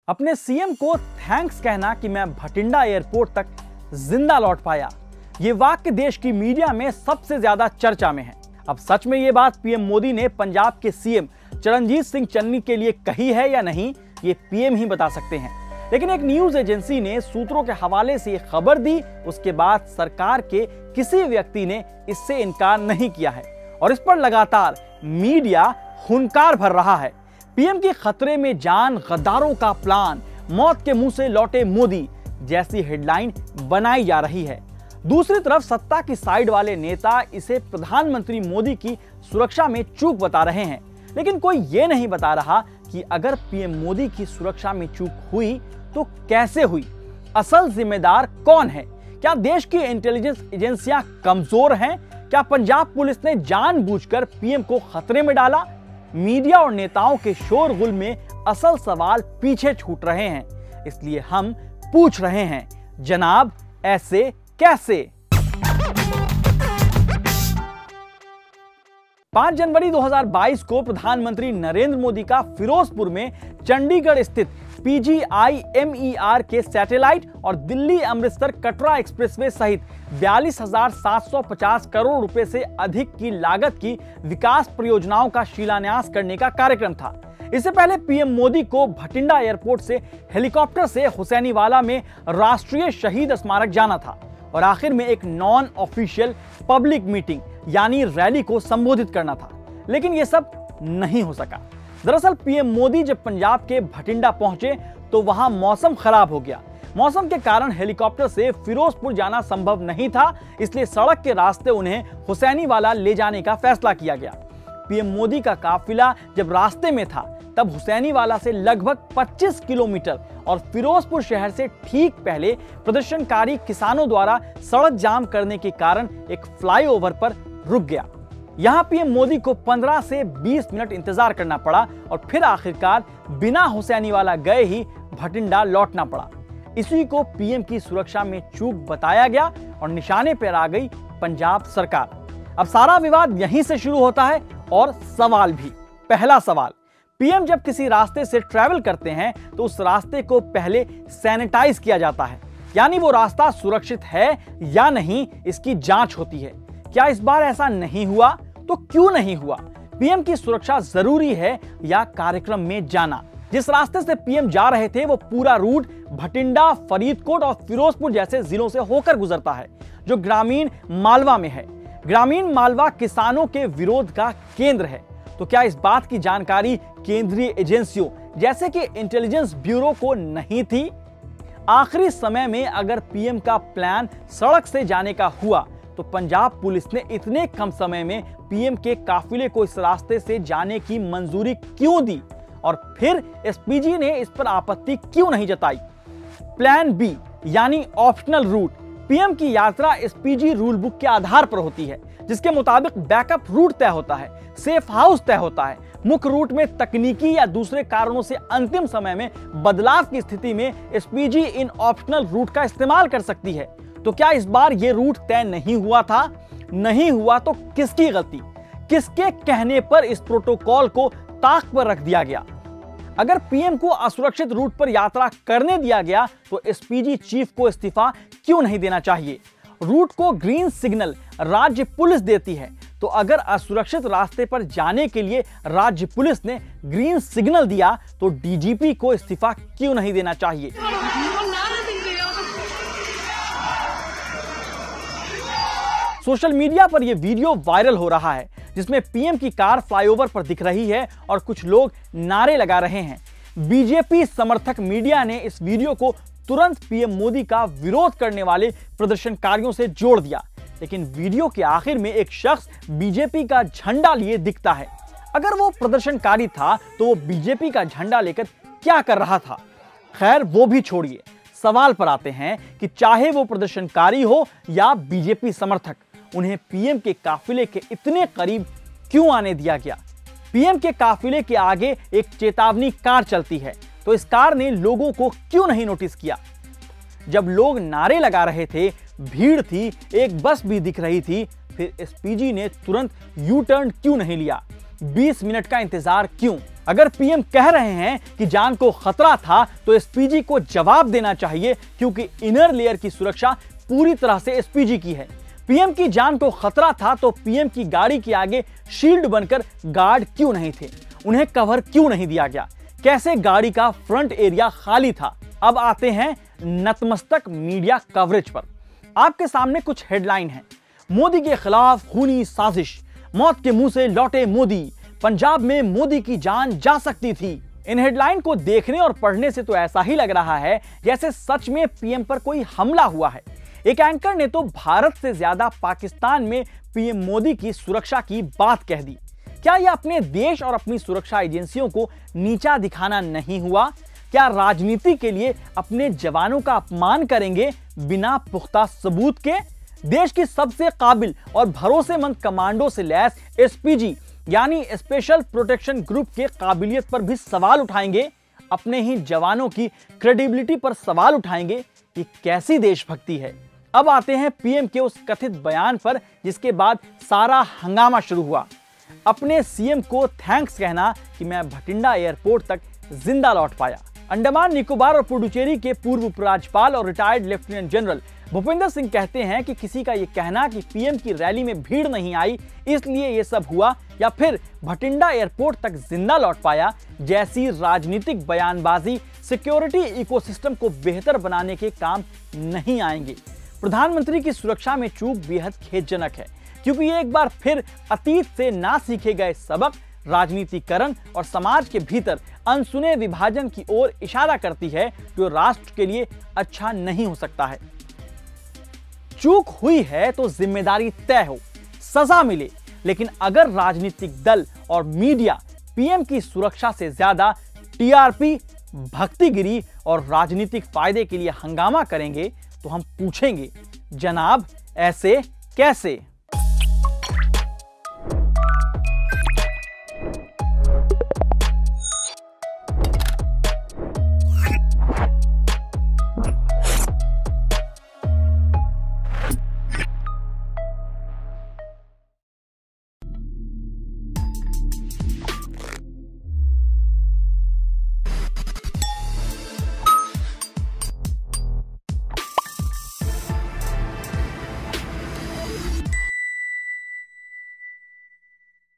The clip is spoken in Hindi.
अपने सीएम को थैंक्स कहना कि मैं भटिंडा एयरपोर्ट तक जिंदा लौट पाया, ये वाक्य देश की मीडिया में सबसे ज्यादा चर्चा में है। अब सच में ये बात पीएम मोदी ने पंजाब के सीएम चरणजीत सिंह चन्नी के लिए कही है या नहीं, ये पीएम ही बता सकते हैं। लेकिन एक न्यूज एजेंसी ने सूत्रों के हवाले से खबर दी, उसके बाद सरकार के किसी व्यक्ति ने इससे इनकार नहीं किया है और इस पर लगातार मीडिया हुंकार भर रहा है। पीएम की खतरे में जान, गद्दारों का प्लान, मौत के मुंह से लौटे मोदी जैसी हेडलाइन बनाई जा रही है। दूसरी तरफ सत्ता की साइड वाले नेता इसे प्रधानमंत्री मोदी की सुरक्षा में चूक बता रहे हैं, लेकिन कोई ये नहीं बता रहा कि अगर पीएम मोदी की सुरक्षा में चूक हुई तो कैसे हुई, असल जिम्मेदार कौन है। क्या देश की इंटेलिजेंस एजेंसियां कमजोर हैं? क्या पंजाब पुलिस ने जानबूझकर पीएम को खतरे में डाला? मीडिया और नेताओं के शोरगुल में असल सवाल पीछे छूट रहे हैं, इसलिए हम पूछ रहे हैं, जनाब ऐसे कैसे? 5 जनवरी 2022 को प्रधानमंत्री नरेंद्र मोदी का फिरोजपुर में चंडीगढ़ स्थित PGI-MER के सैटेलाइट और दिल्ली अमृतसर कटरा एक्सप्रेसवे सहित 42,750 करोड़ रुपए से अधिक की लागत की विकास परियोजनाओं का शिलान्यास करने का कार्यक्रम था। इससे पहले पीएम मोदी को भटिंडा एयरपोर्ट से हेलीकॉप्टर से हुसैनीवाला में राष्ट्रीय शहीद स्मारक जाना था और आखिर में एक नॉन ऑफिशियल पब्लिक मीटिंग यानी रैली को संबोधित करना था, लेकिन यह सब नहीं हो सका। दरअसल पीएम मोदी जब पंजाब के भटिंडा पहुंचे तो वहां मौसम खराब हो गया। मौसम के कारण हेलीकॉप्टर से फिरोजपुर जाना संभव नहीं था, इसलिए सड़क के रास्ते उन्हें हुसैनीवाला ले जाने का फैसला किया गया। पीएम मोदी का काफिला जब रास्ते में था तब हुसैनीवाला से लगभग 25 किलोमीटर और फिरोजपुर शहर से ठीक पहले प्रदर्शनकारी किसानों द्वारा सड़क जाम करने के कारण एक फ्लाईओवर पर रुक गया। यहां पीएम मोदी को 15 से 20 मिनट इंतजार करना पड़ा और फिर आखिरकार बिना हुसैनीवाला गए ही भटिंडा लौटना पड़ा। इसी को पीएम की सुरक्षा में चूक बताया गया और निशाने पर आ गई पंजाब सरकार। अब सारा विवाद यहीं से शुरू होता है और सवाल भी। पहला सवाल, पीएम जब किसी रास्ते से ट्रैवल करते हैं तो उस रास्ते को पहले सैनिटाइज किया जाता है, यानी वो रास्ता सुरक्षित है या नहीं इसकी जांच होती है। क्या इस बार ऐसा नहीं हुआ? तो क्यों नहीं हुआ? पीएम की सुरक्षा जरूरी है या कार्यक्रम में जाना? जिस रास्ते से पीएम जा रहे थे वो पूरा रूट भटिंडा, फरीदकोट और फिरोजपुर जैसे जिलों से होकर गुजरता है, जो ग्रामीण मालवा में है। ग्रामीण मालवा किसानों के विरोध का केंद्र है। तो क्या इस बात की जानकारी केंद्रीय एजेंसियों जैसे कि इंटेलिजेंस ब्यूरो को नहीं थी? आखिरी समय में अगर पीएम का प्लान सड़क से जाने का हुआ तो पंजाब पुलिस ने इतने कम समय में पीएम के काफिले को इस रास्ते से जाने की मंजूरी क्यों दी और फिर एसपीजी ने इस पर आपत्ति क्यों नहीं जताई? प्लान बी यानी ऑप्शनल रूट। पीएम की यात्रा एसपीजी रूल बुक के आधार पर होती है, जिसके मुताबिक बैकअप रूट तय होता है, सेफ हाउस तय होता है। मुख्य रूट में तकनीकी या दूसरे कारणों से अंतिम समय में बदलाव की स्थिति में एसपीजी इन ऑप्शनल रूट का इस्तेमाल कर सकती है। तो क्या इस बार यह रूट तय नहीं हुआ था? नहीं हुआ तो किसकी गलती? किसके कहने पर इस प्रोटोकॉल को ताक पर रख दिया गया? अगर पीएम को असुरक्षित रूट पर यात्रा करने दिया गया तो एसपीजी चीफ को इस्तीफा क्यों नहीं देना चाहिए? रूट को ग्रीन सिग्नल राज्य पुलिस देती है, तो अगर असुरक्षित रास्ते पर जाने के लिए राज्य पुलिस ने ग्रीन सिग्नल दिया तो डीजीपी को इस्तीफा क्यों नहीं देना चाहिए? सोशल मीडिया पर यह वीडियो वायरल हो रहा है जिसमें पीएम की कार फ्लाईओवर पर दिख रही है और कुछ लोग नारे लगा रहे हैं। बीजेपी समर्थक मीडिया ने इस वीडियो को तुरंत पीएम मोदी का विरोध करने वाले प्रदर्शनकारियों से जोड़ दिया, लेकिन वीडियो के आखिर में एक शख्स बीजेपी का झंडा लिए दिखता है। अगर वो प्रदर्शनकारी था तो वो बीजेपी का झंडा लेकर क्या कर रहा था? खैर वो भी छोड़िए, सवाल पर आते हैं कि चाहे वो प्रदर्शनकारी हो या बीजेपी समर्थक, उन्हें पीएम के काफिले के इतने करीब क्यों आने दिया गया? पीएम के काफिले के आगे एक चेतावनी कार चलती है, तो इस कार ने लोगों को क्यों नहीं नोटिस किया? जब लोग नारे लगा रहे थे, भीड़ थी, एक बस भी दिख रही थी, फिर एसपीजी ने तुरंत यू टर्न क्यों नहीं लिया? 20 मिनट का इंतजार क्यों? अगर पीएम कह रहे हैं कि जान को खतरा था तो एसपीजी को जवाब देना चाहिए, क्योंकि इनर लेयर की सुरक्षा पूरी तरह से एसपीजी की है। पीएम की जान को खतरा था तो पीएम की गाड़ी के आगे शील्ड बनकर गार्ड क्यों नहीं थे? उन्हें कवर क्यों नहीं दिया गया? कैसे गाड़ी का फ्रंट एरिया खाली था? अब आते हैं नतमस्तक मीडिया कवरेज पर। आपके सामने कुछ हेडलाइन है। मोदी के खिलाफ खूनी साजिश, मौत के मुंह से लौटे मोदी, पंजाब में मोदी की जान जा सकती थी। इन हेडलाइन को देखने और पढ़ने से तो ऐसा ही लग रहा है जैसे सच में पीएम पर कोई हमला हुआ है। एक एंकर ने तो भारत से ज्यादा पाकिस्तान में पीएम मोदी की सुरक्षा की बात कह दी। क्या यह अपने देश और अपनी सुरक्षा एजेंसियों को नीचा दिखाना नहीं हुआ? क्या राजनीति के लिए अपने जवानों का अपमान करेंगे बिना पुख्ता सबूत के? देश की सबसे काबिल और भरोसेमंद कमांडो से लैस एसपीजी यानी स्पेशल प्रोटेक्शन ग्रुप के काबिलियत पर भी सवाल उठाएंगे, अपने ही जवानों की क्रेडिबिलिटी पर सवाल उठाएंगे। ये कैसी देशभक्ति है? अब आते हैं पीएम के उस कथित बयान पर जिसके बाद सारा हंगामा शुरू हुआ। अपने सीएम को थैंक्स कहना कि मैं भटिंडा एयरपोर्ट तक जिंदा लौट पाया। अंडमान निकोबार और पुडुचेरी के पूर्व उपराज्यपाल और retired lieutenant general Bhupinder Singh कहते हैं कि किसी का यह कहना कि पीएम की रैली में भीड़ नहीं आई इसलिए यह सब हुआ, या फिर भटिंडा एयरपोर्ट तक जिंदा लौट पाया जैसी राजनीतिक बयानबाजी सिक्योरिटी इकोसिस्टम को बेहतर बनाने के काम नहीं आएंगे। प्रधानमंत्री की सुरक्षा में चूक बेहद खेदजनक है, क्योंकि ये एक बार फिर अतीत से ना सीखे गए सबक राजनीतिकरण और समाज के भीतर अनसुने विभाजन की ओर इशारा करती है, जो राष्ट्र के लिए अच्छा नहीं हो सकता है। चूक हुई है तो जिम्मेदारी तय हो, सजा मिले, लेकिन अगर राजनीतिक दल और मीडिया पीएम की सुरक्षा से ज्यादा टीआरपी, भक्तिगिरी और राजनीतिक फायदे के लिए हंगामा करेंगे तो हम पूछेंगे, जनाब ऐसे कैसे?